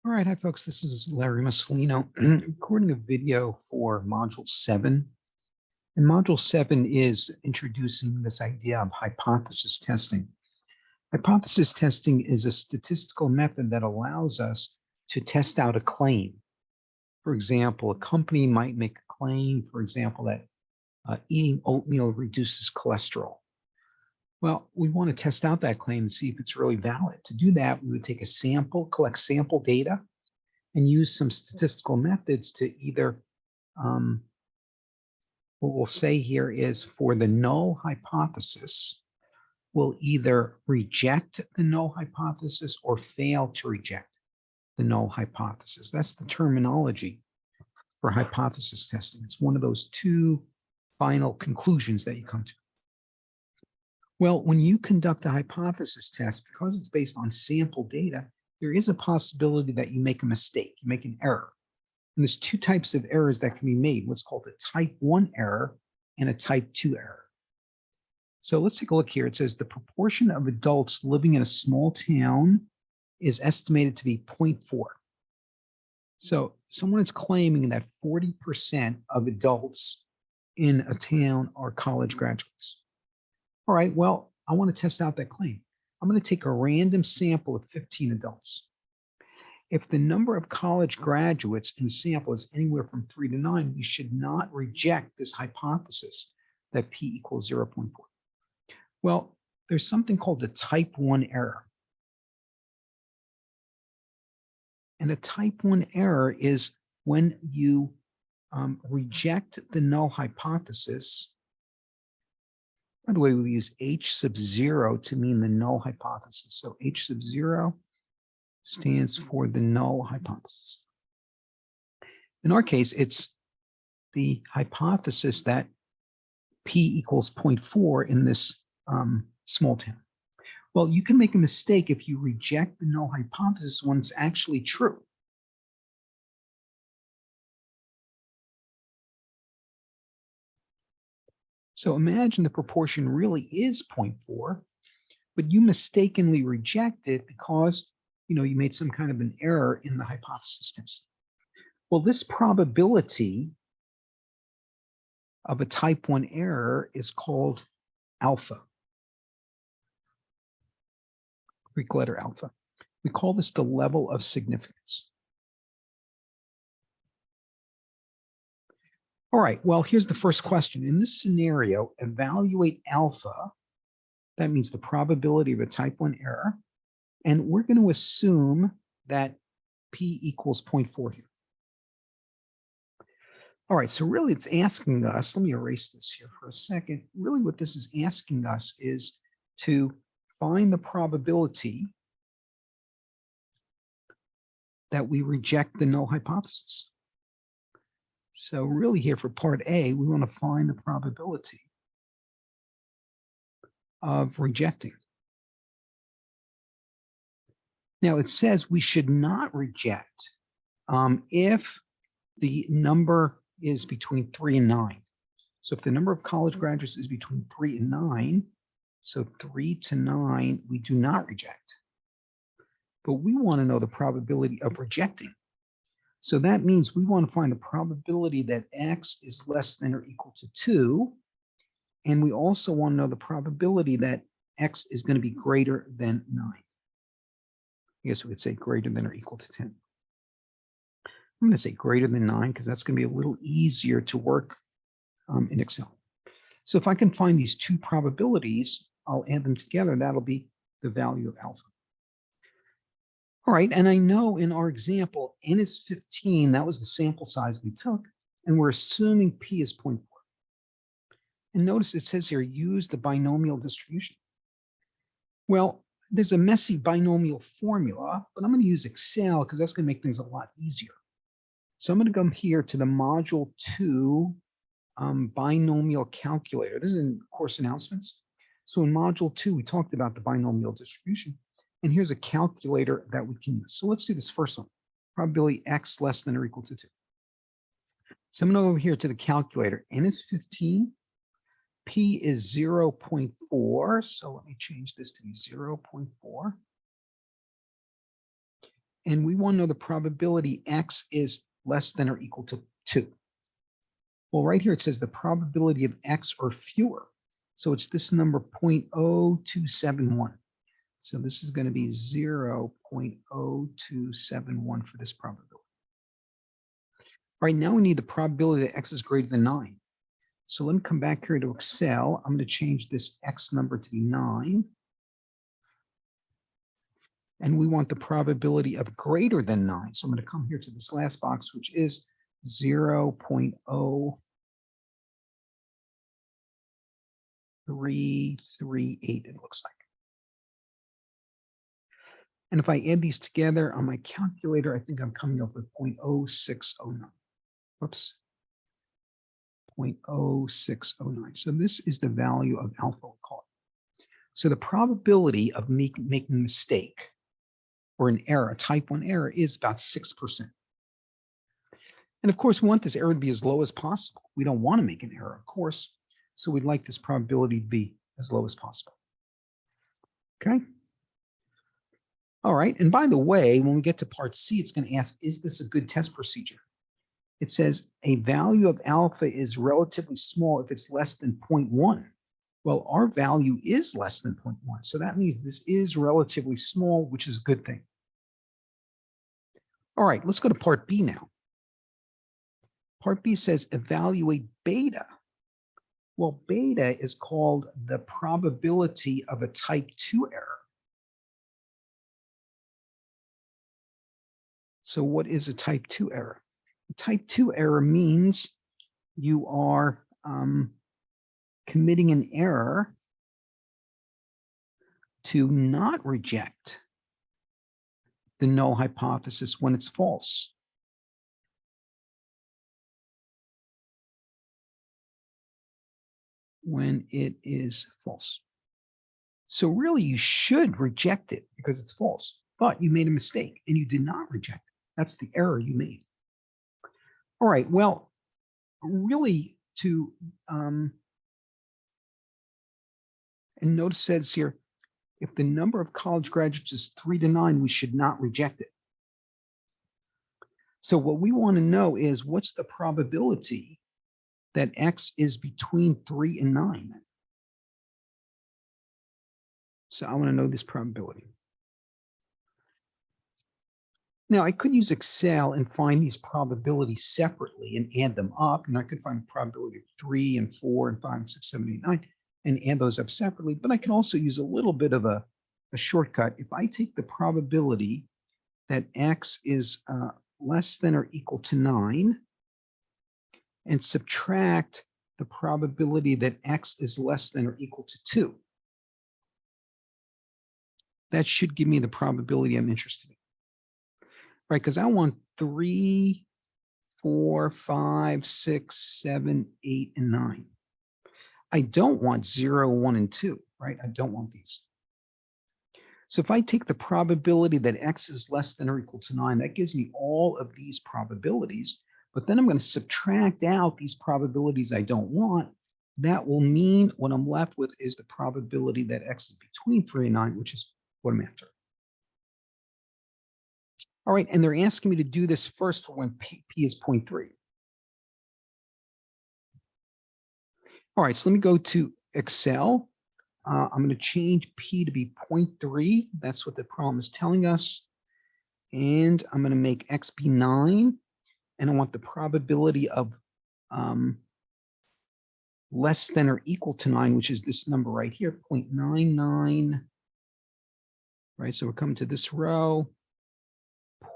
All right, hi folks, this is Larry Mussolino recording a video for Module 7. And Module 7 is introducing this idea of hypothesis testing. Hypothesis testing is a statistical method that allows us to test out a claim. For example, a company might make a claim, for example, that eating oatmeal reduces cholesterol. Well, we want to test out that claim and see if it's really valid. To do that, we would take a sample, collect sample data, and use some statistical methods to either, what we'll say here is for the null hypothesis, we'll either reject the null hypothesis or fail to reject the null hypothesis. That's the terminology for hypothesis testing. It's one of those two final conclusions that you come to. Well, when you conduct a hypothesis test, because it's based on sample data, there is a possibility that you make a mistake, you make an error. And there's two types of errors that can be made, what's called a type 1 error and a type 2 error. So let's take a look here. It says the proportion of adults living in a small town is estimated to be 0.4. So someone is claiming that 40% of adults in a town are college graduates. All right, well, I want to test out that claim. I'm going to take a random sample of 15 adults. If the number of college graduates in the sample is anywhere from 3 to 9, we should not reject this hypothesis that P equals 0.4. Well, there's something called a type 1 error. And a type 1 error is when you reject the null hypothesis. By the way, we use H sub 0 to mean the null hypothesis. So H sub 0 stands for the null hypothesis. In our case, it's the hypothesis that P equals 0.4 in this small town. Well, you can make a mistake if you reject the null hypothesis when it's actually true. So imagine the proportion really is 0.4, but you mistakenly reject it because you made some kind of an error in the hypothesis test. Well, this probability of a type 1 error is called alpha, Greek letter alpha. We call this the level of significance. All right, well, here's the first question. In this scenario, evaluate alpha. That means the probability of a type 1 error. And we're going to assume that P equals 0.4 here. All right, so really it's asking us, let me erase this here for a second. Really what this is asking us is to find the probability that we reject the null hypothesis. So really here for part A, we want to find the probability of rejecting. Now it says we should not reject if the number is between 3 and 9. So if the number of college graduates is between 3 and 9, so 3 to 9, we do not reject. But we want to know the probability of rejecting. So that means we want to find the probability that X is less than or equal to 2. And we also want to know the probability that X is going to be greater than 9. I guess we could say greater than or equal to 10. I'm going to say greater than 9 because that's going to be a little easier to work in Excel. So if I can find these two probabilities, I'll add them together. That'll be the value of alpha. All right, and I know in our example, n is 15. That was the sample size we took, and we're assuming P is 0.4. And notice it says here, use the binomial distribution. Well, there's a messy binomial formula, but I'm going to use Excel because that's going to make things a lot easier. So I'm going to come here to the Module 2 binomial calculator. This is in course announcements. So in Module 2, we talked about the binomial distribution. And here's a calculator that we can use. So let's do this first one. Probability X less than or equal to 2. So I'm going to go over here to the calculator. N is 15. P is 0.4. So let me change this to be 0.4. And we want to know the probability X is less than or equal to 2. Well, right here it says the probability of X or fewer. So it's this number 0.0271. So this is going to be 0.0271 for this probability. All right, now we need the probability that X is greater than 9. So let me come back here to Excel. I'm going to change this X number to be 9. And we want the probability of greater than 9. So I'm going to come here to this last box, which is 0.0338, it looks like. And if I add these together on my calculator, I think I'm coming up with 0.0609. Whoops. 0.0609. So this is the value of alpha, we'll call it. So the probability of making a mistake or an error, a type 1 error, is about 6%. And of course, we want this error to be as low as possible. We don't want to make an error, of course. So we'd like this probability to be as low as possible. Okay. All right. And by the way, when we get to part C, it's going to ask, is this a good test procedure? It says a value of alpha is relatively small if it's less than 0.1. Well, our value is less than 0.1. So that means this is relatively small, which is a good thing. All right, let's go to part B now. Part B says evaluate beta. Well, beta is called the probability of a type 2 error. So what is a type 2 error? A type 2 error means you are committing an error to not reject the null hypothesis when it's false. When it is false. So really you should reject it because it's false, but you made a mistake and you did not reject it. That's the error you made. All right, well, really and notice it says here, if the number of college graduates is 3 to 9, we should not reject it. So what we want to know is what's the probability that X is between 3 and 9? So I want to know this probability. Now I could use Excel and find these probabilities separately and add them up. And I could find the probability of 3 and 4 and 5 and 6, 7, 8, 9 and add those up separately. But I can also use a little bit of a shortcut. If I take the probability that X is less than or equal to 9 and subtract the probability that X is less than or equal to 2, that should give me the probability I'm interested in. Right, because I want 3, 4, 5, 6, 7, 8, and 9. I don't want 0, 1, and 2, right? I don't want these. So if I take the probability that X is less than or equal to 9, that gives me all of these probabilities, but then I'm going to subtract out these probabilities I don't want. That will mean what I'm left with is the probability that X is between 3 and 9, which is what I'm after. All right, and they're asking me to do this first for when P is 0.3. All right, so let me go to Excel. I'm going to change P to be 0.3. That's what the problem is telling us. And I'm going to make X be 9. And I want the probability of less than or equal to 9, which is this number right here, 0.99. Right, so we're coming to this row,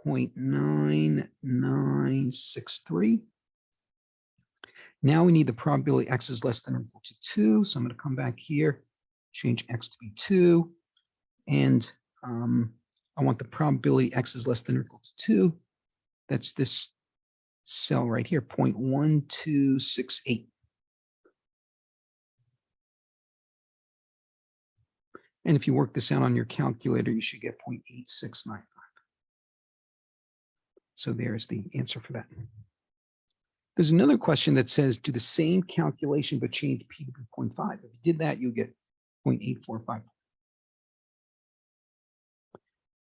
0.9963. Now we need the probability X is less than or equal to 2. So I'm going to come back here, change X to be 2. And I want the probability X is less than or equal to 2. That's this cell right here, 0.1268. And if you work this out on your calculator, you should get 0.8695. So there's the answer for that. There's another question that says, do the same calculation, but change P to be 0.5. If you did that, you get 0.845.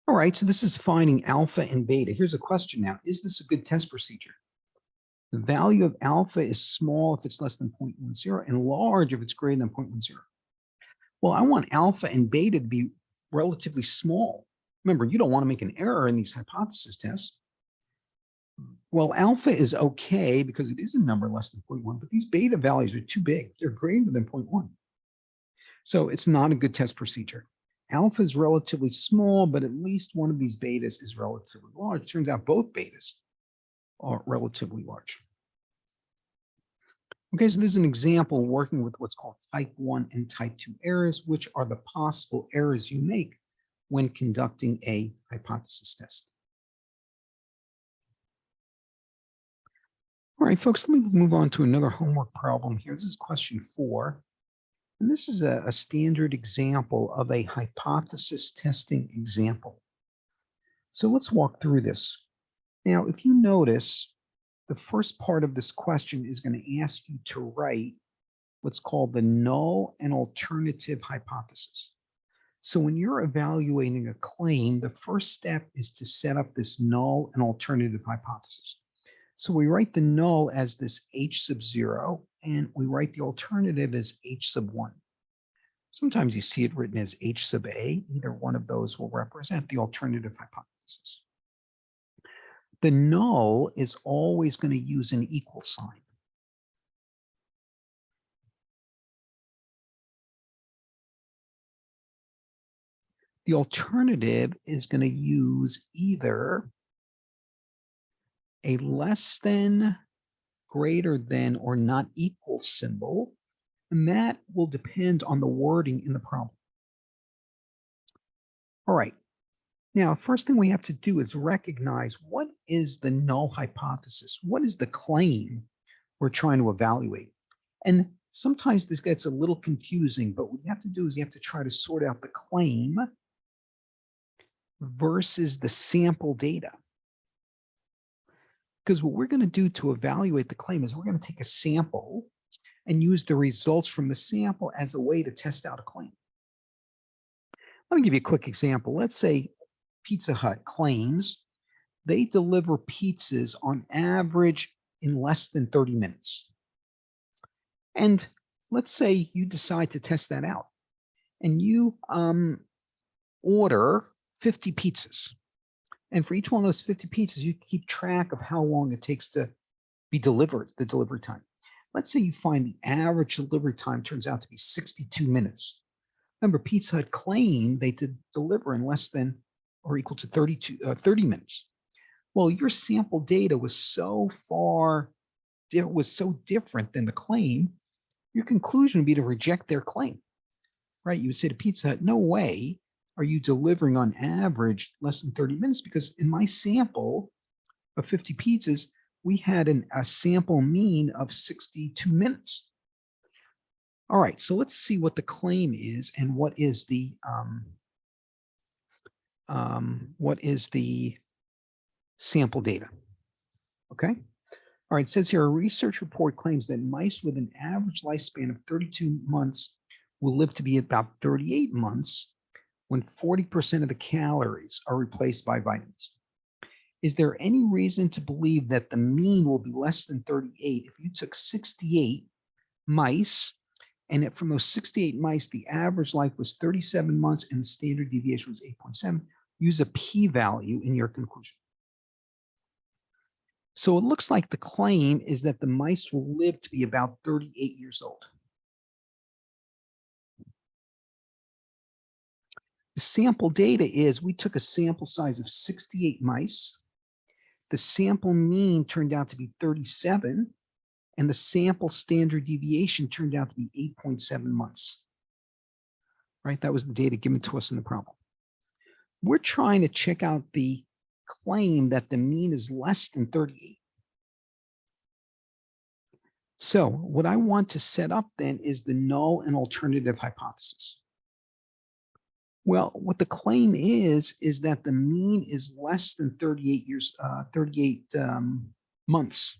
All right, so this is finding alpha and beta. Here's a question now. Is this a good test procedure? The value of alpha is small if it's less than 0.10 and large if it's greater than 0.10. Well, I want alpha and beta to be relatively small. Remember, you don't want to make an error in these hypothesis tests. Well, alpha is okay because it is a number less than 0.1, but these beta values are too big. They're greater than 0.1. So it's not a good test procedure. Alpha is relatively small, but at least one of these betas is relatively large. Turns out both betas are relatively large. Okay, so this is an example working with what's called type 1 and type 2 errors, which are the possible errors you make when conducting a hypothesis test. All right, folks, let me move on to another homework problem here. This is question 4. And this is a standard example of a hypothesis testing example. So let's walk through this. Now, if you notice, the first part of this question is going to ask you to write what's called the null and alternative hypothesis. So when you're evaluating a claim, the first step is to set up this null and alternative hypothesis. So we write the null as this H sub 0, and we write the alternative as H sub 1. Sometimes you see it written as H sub A. Either one of those will represent the alternative hypothesis. The null is always going to use an equal sign. The alternative is going to use either a less than, greater than, or not equal symbol, and that will depend on the wording in the problem. All right. Now, first thing we have to do is recognize what is the null hypothesis? What is the claim we're trying to evaluate? And sometimes this gets a little confusing, but what you have to do is you have to try to sort out the claim versus the sample data. Because what we're going to do to evaluate the claim is we're going to take a sample and use the results from the sample as a way to test out a claim. Let me give you a quick example. Let's say Pizza Hut claims they deliver pizzas on average in less than 30 minutes. And let's say you decide to test that out and you order 50 pizzas. And for each one of those 50 pizzas, you keep track of how long it takes to be delivered, the delivery time. Let's say you find the average delivery time turns out to be 62 minutes. Remember, Pizza Hut claimed they did deliver in less than or equal to 30 minutes. Well, your sample data was so different than the claim, your conclusion would be to reject their claim, right? You would say to Pizza Hut, no way are you delivering on average less than 30 minutes, because in my sample of 50 pizzas, we had a sample mean of 62 minutes. All right, so let's see what the claim is and what is the sample data. Okay. All right, it says here a research report claims that mice with an average lifespan of 32 months will live to be about 38 months when 40% of the calories are replaced by vitamins. Is there any reason to believe that the mean will be less than 38 if you took 68 mice, and from those 68 mice, the average life was 37 months and the standard deviation was 8.7? Use a p-value in your conclusion. So it looks like the claim is that the mice will live to be about 38 years old. The sample data is we took a sample size of 68 mice. The sample mean turned out to be 37, and the sample standard deviation turned out to be 8.7 months. Right? That was the data given to us in the problem. We're trying to check out the claim that the mean is less than 38. So what I want to set up then is the null and alternative hypothesis. Well, what the claim is that the mean is less than 38 months.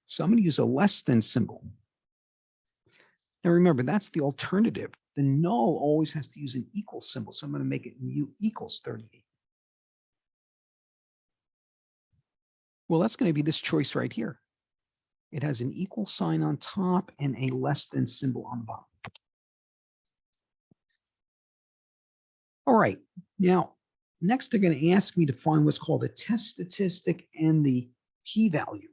So I'm going to use a less than symbol. Now remember, that's the alternative. The null always has to use an equal symbol. So I'm going to make it mu equals 38. Well, that's going to be this choice right here. It has an equal sign on top and a less than symbol on the bottom. All right, now, next they're going to ask me to find what's called a test statistic and the p-value.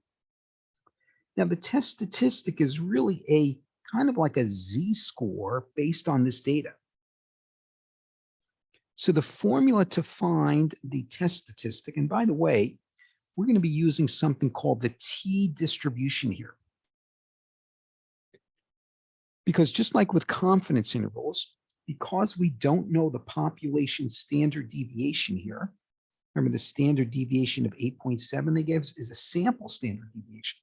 Now, the test statistic is really a kind of like a z-score based on this data. So the formula to find the test statistic, and by the way, we're going to be using something called the t-distribution here. Because just like with confidence intervals, because we don't know the population standard deviation here, remember the standard deviation of 8.7 they gave us is a sample standard deviation.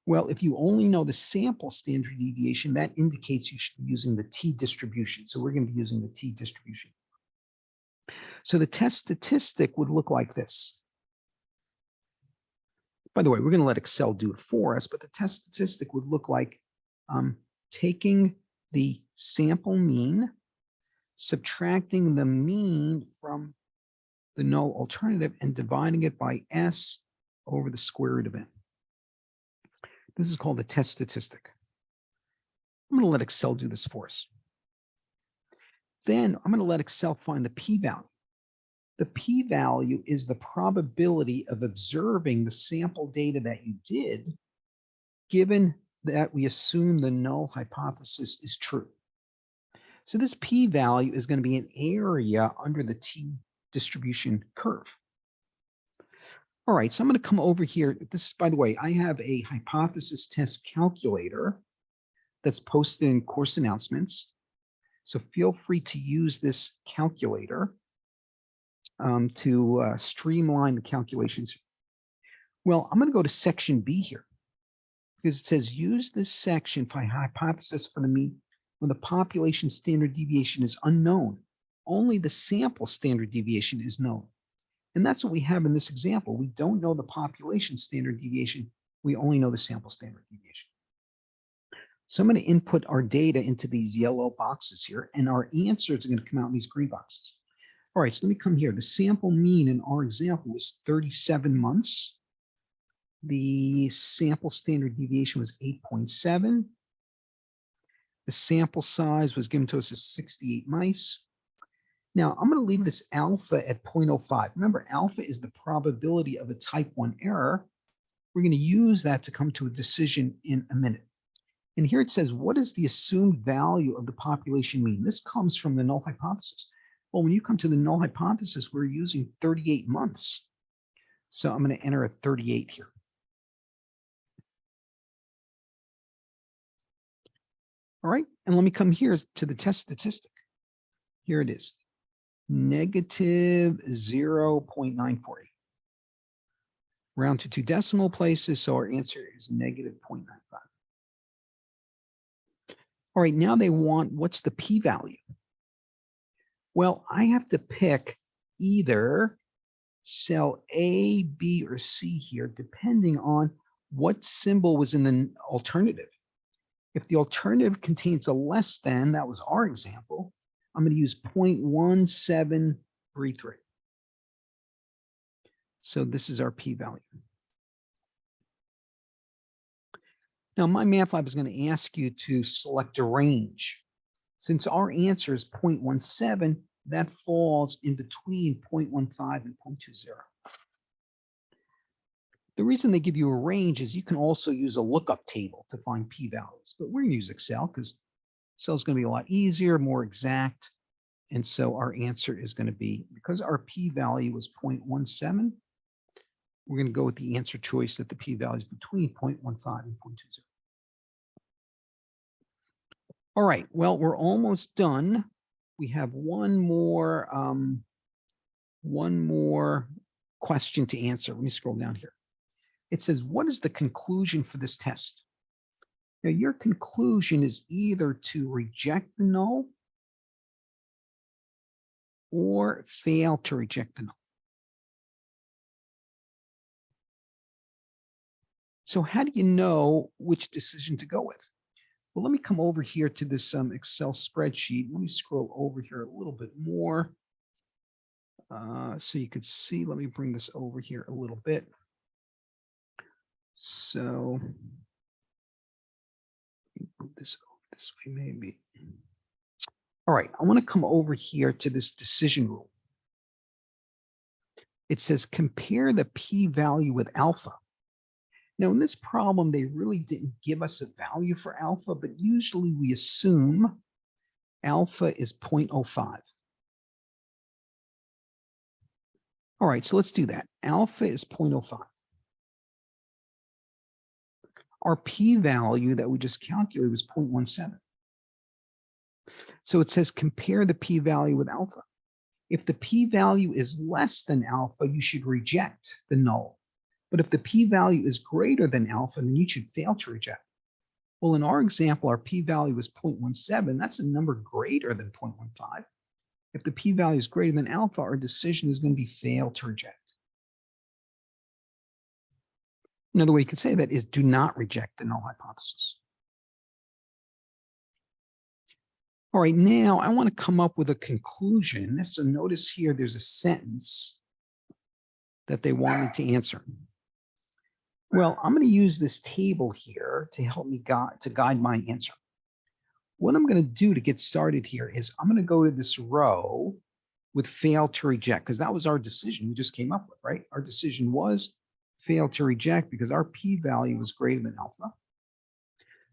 Well, if you only know the sample standard deviation, that indicates you should be using the t-distribution. So we're going to be using the t-distribution. So the test statistic would look like this. By the way, we're going to let Excel do it for us, but the test statistic would look like taking the sample mean, subtracting the mean from the null alternative, and dividing it by S over the square root of N. This is called the test statistic. I'm going to let Excel do this for us. Then I'm going to let Excel find the p-value. The p-value is the probability of observing the sample data that you did, given that we assume the null hypothesis is true. So this p-value is going to be an area under the t-distribution curve. All right, so I'm going to come over here. This, by the way, I have a hypothesis test calculator that's posted in course announcements. So feel free to use this calculator to streamline the calculations. Well, I'm going to go to section B here because it says use this section for a hypothesis for the mean when the population standard deviation is unknown. Only the sample standard deviation is known. And that's what we have in this example. We don't know the population standard deviation. We only know the sample standard deviation. So I'm going to input our data into these yellow boxes here, and our answers are going to come out in these green boxes. All right, so let me come here. The sample mean in our example was 37 months. The sample standard deviation was 8.7. The sample size was given to us as 68 mice. Now, I'm going to leave this alpha at 0.05. Remember, alpha is the probability of a type 1 error. We're going to use that to come to a decision in a minute. And here it says, what is the assumed value of the population mean? This comes from the null hypothesis. Well, when you come to the null hypothesis, we're using 38 months. So I'm going to enter a 38 here. All right, and let me come here to the test statistic. Here it is. Negative 0.948. Round to 2 decimal places, so our answer is negative 0.95. All right, now they want what's the p-value? Well, I have to pick either cell A, B, or C here, depending on what symbol was in the alternative. If the alternative contains a less than, that was our example, I'm going to use 0.1733. So this is our p-value. Now, MyMathLab is going to ask you to select a range. Since our answer is 0.17, that falls in between 0.15 and 0.20. The reason they give you a range is you can also use a lookup table to find p-values, but we're going to use Excel because Excel is going to be a lot easier, more exact. And so our answer is going to be, because our p-value was 0.17, we're going to go with the answer choice that the p-value is between 0.15 and 0.20. All right, well, we're almost done. We have one more question to answer. Let me scroll down here. It says, what is the conclusion for this test? Now, your conclusion is either to reject the null or fail to reject the null. So how do you know which decision to go with? Well, let me come over here to this Excel spreadsheet. Let me scroll over here a little bit more so you could see. Let me bring this over here a little bit. So move this over this way, maybe. All right, I want to come over here to this decision rule. It says compare the p-value with alpha. Now, in this problem, they really didn't give us a value for alpha, but usually we assume alpha is 0.05. All right, so let's do that. Alpha is 0.05. Our p-value that we just calculated was 0.17. So it says compare the p-value with alpha. If the p-value is less than alpha, you should reject the null. But if the p-value is greater than alpha, then you should fail to reject. Well, in our example, our p-value is 0.17. That's a number greater than 0.15. If the p-value is greater than alpha, our decision is going to be fail to reject. Another way you could say that is do not reject the null hypothesis. All right, now I want to come up with a conclusion. So notice here there's a sentence that they want me to answer. Well, I'm going to use this table here to help me guide my answer. What I'm going to do to get started here is I'm going to go to this row with fail to reject, because that was our decision we just came up with, right? Our decision was fail to reject because our p-value was greater than alpha.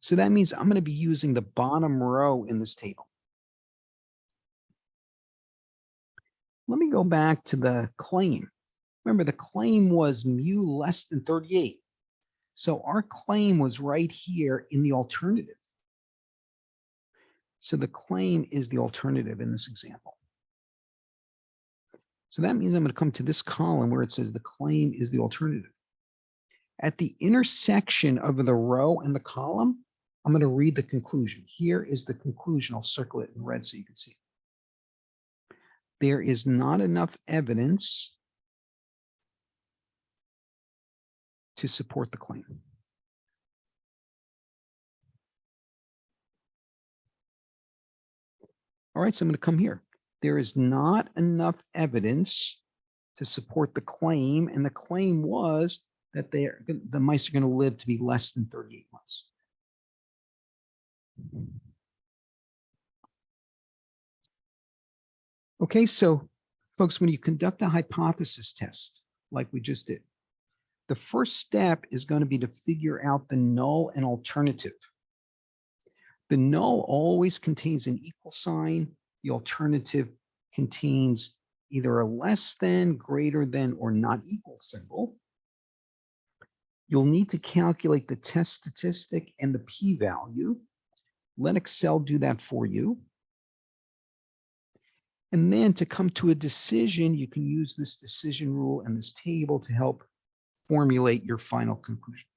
So that means I'm going to be using the bottom row in this table. Let me go back to the claim. Remember, the claim was mu less than 38. So our claim was right here in the alternative. So the claim is the alternative in this example. So that means I'm going to come to this column where it says the claim is the alternative. At the intersection of the row and the column, I'm going to read the conclusion. Here is the conclusion. I'll circle it in red so you can see. There is not enough evidence to support the claim. All right, so I'm going to come here. There is not enough evidence to support the claim, and the claim was that the mice are going to live to be less than 38 months. Okay, so folks, when you conduct a hypothesis test, like we just did, the first step is going to be to figure out the null and alternative. The null always contains an equal sign. The alternative contains either a less than, greater than, or not equal symbol. You'll need to calculate the test statistic and the p-value. Let Excel do that for you. And then to come to a decision, you can use this decision rule and this table to help formulate your final conclusion.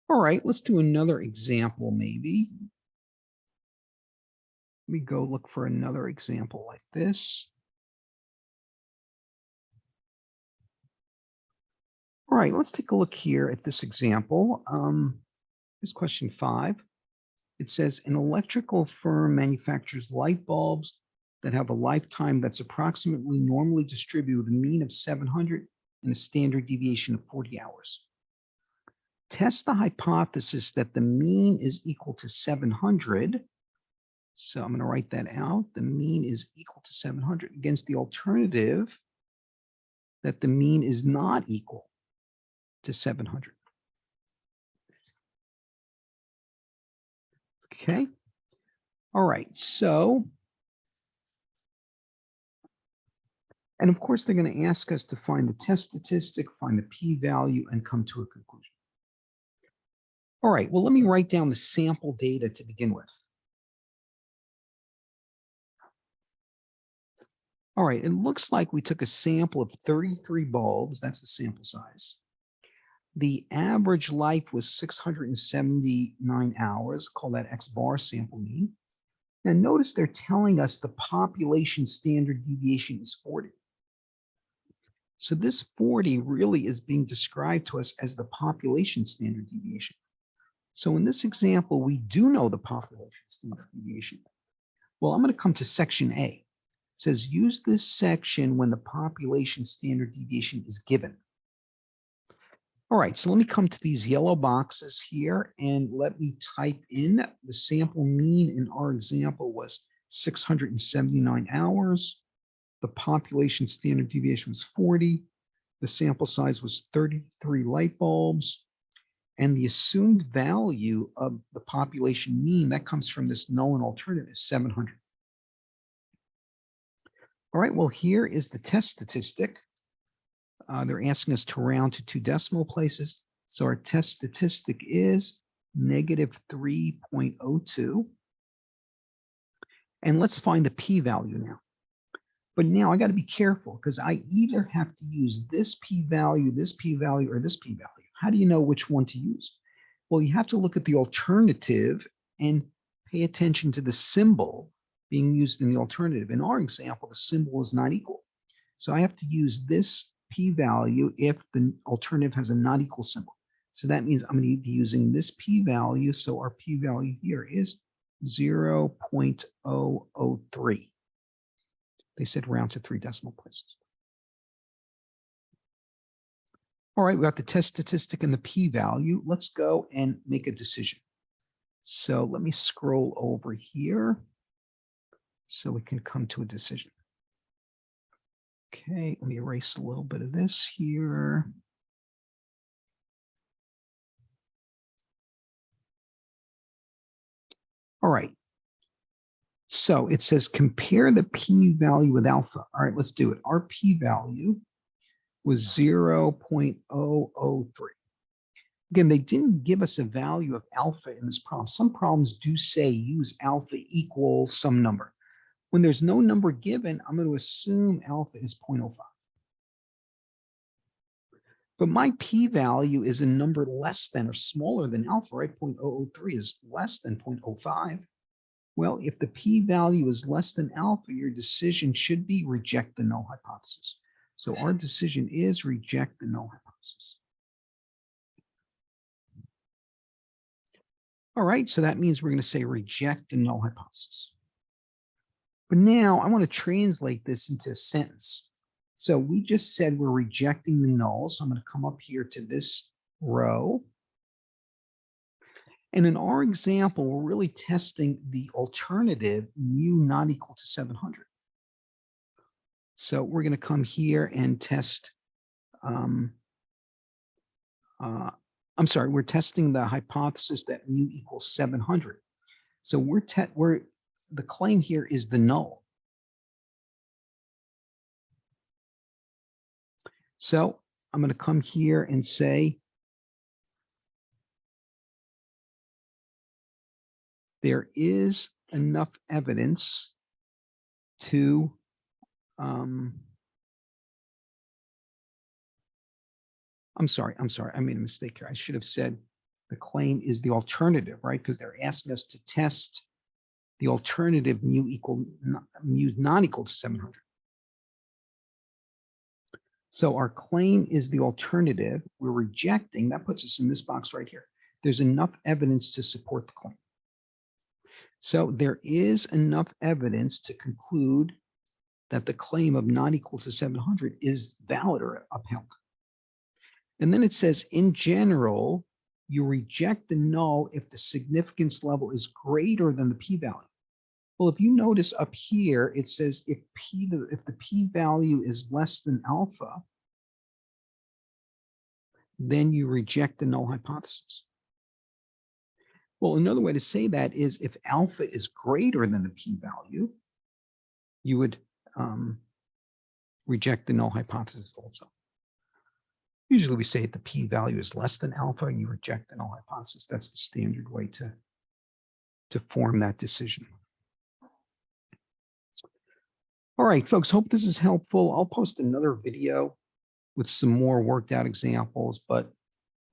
All right, let's do another example maybe. Let me go look for another example like this. All right, let's take a look here at this example. This question 5. It says an electrical firm manufactures light bulbs that have a lifetime that's approximately normally distributed with a mean of 700 and a standard deviation of 40 hours. Test the hypothesis that the mean is equal to 700. So I'm going to write that out. The mean is equal to 700 against the alternative that the mean is not equal to 700. Okay. All right. So, and of course, they're going to ask us to find the test statistic, find the p-value, and come to a conclusion. All right. Well, let me write down the sample data to begin with. All right. It looks like we took a sample of 33 bulbs. That's the sample size. The average life was 679 hours. Call that X bar sample mean. Now notice they're telling us the population standard deviation is 40. So this 40 really is being described to us as the population standard deviation. So in this example, we do know the population standard deviation. Well, I'm going to come to section A. It says use this section when the population standard deviation is given. All right, so let me come to these yellow boxes here and let me type in the sample mean in our example was 679 hours. The population standard deviation was 40. The sample size was 33 light bulbs. And the assumed value of the population mean that comes from this null and alternative is 700. All right, well, here is the test statistic. They're asking us to round to 2 decimal places. So our test statistic is negative 3.02. And let's find the p-value now. But now I got to be careful because I either have to use this p-value, or this p-value. How do you know which one to use? Well, you have to look at the alternative and pay attention to the symbol being used in the alternative. In our example, the symbol is not equal. So I have to use this p-value if the alternative has a not equal symbol. So that means I'm going to be using this p-value. So our p-value here is 0.003. They said round to 3 decimal places. All right, we got the test statistic and the p-value. Let's go and make a decision. So let me scroll over here so we can come to a decision. Okay, let me erase a little bit of this here. All right. So it says compare the p-value with alpha. All right, let's do it. Our p-value was 0.003. Again, they didn't give us a value of alpha in this problem. Some problems do say use alpha equal some number. When there's no number given, I'm going to assume alpha is 0.05. But my p-value is a number less than or smaller than alpha, right? 0.003 is less than 0.05. Well, if the p-value is less than alpha, your decision should be reject the null hypothesis. So our decision is reject the null hypothesis. All right, so that means we're going to say reject the null hypothesis. But now I want to translate this into a sentence. So we just said we're rejecting the null. So I'm going to come up here to this row. And in our example, we're really testing the alternative mu not equal to 700. So we're going to come here and test, we're testing the hypothesis that mu equals 700. So the claim here is the null. So I'm going to come here and say there is enough evidence to I'm sorry, I made a mistake here. I should have said the claim is the alternative, right? Because they're asking us to test the alternative mu not equal to 700. So our claim is the alternative. We're rejecting, that puts us in this box right here. There's enough evidence to support the claim. So there is enough evidence to conclude that the claim of not equal to 700 is valid or upheld. And then it says, in general, you reject the null if the significance level is greater than the p-value. Well, if you notice up here, it says if the p-value is less than alpha, then you reject the null hypothesis. Well, another way to say that is if alpha is greater than the p-value, you would reject the null hypothesis also. Usually we say the p-value is less than alpha, you reject the null hypothesis. That's the standard way to form that decision. All right, folks, hope this is helpful. I'll post another video with some more worked out examples, but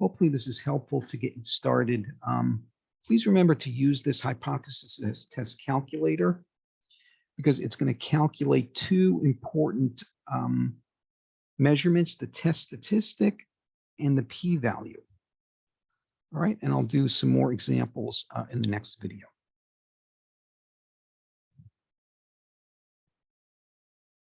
hopefully this is helpful to get you started. Please remember to use this hypothesis test calculator because it's going to calculate 2 important measurements, the test statistic and the p-value. All right, and I'll do some more examples in the next video.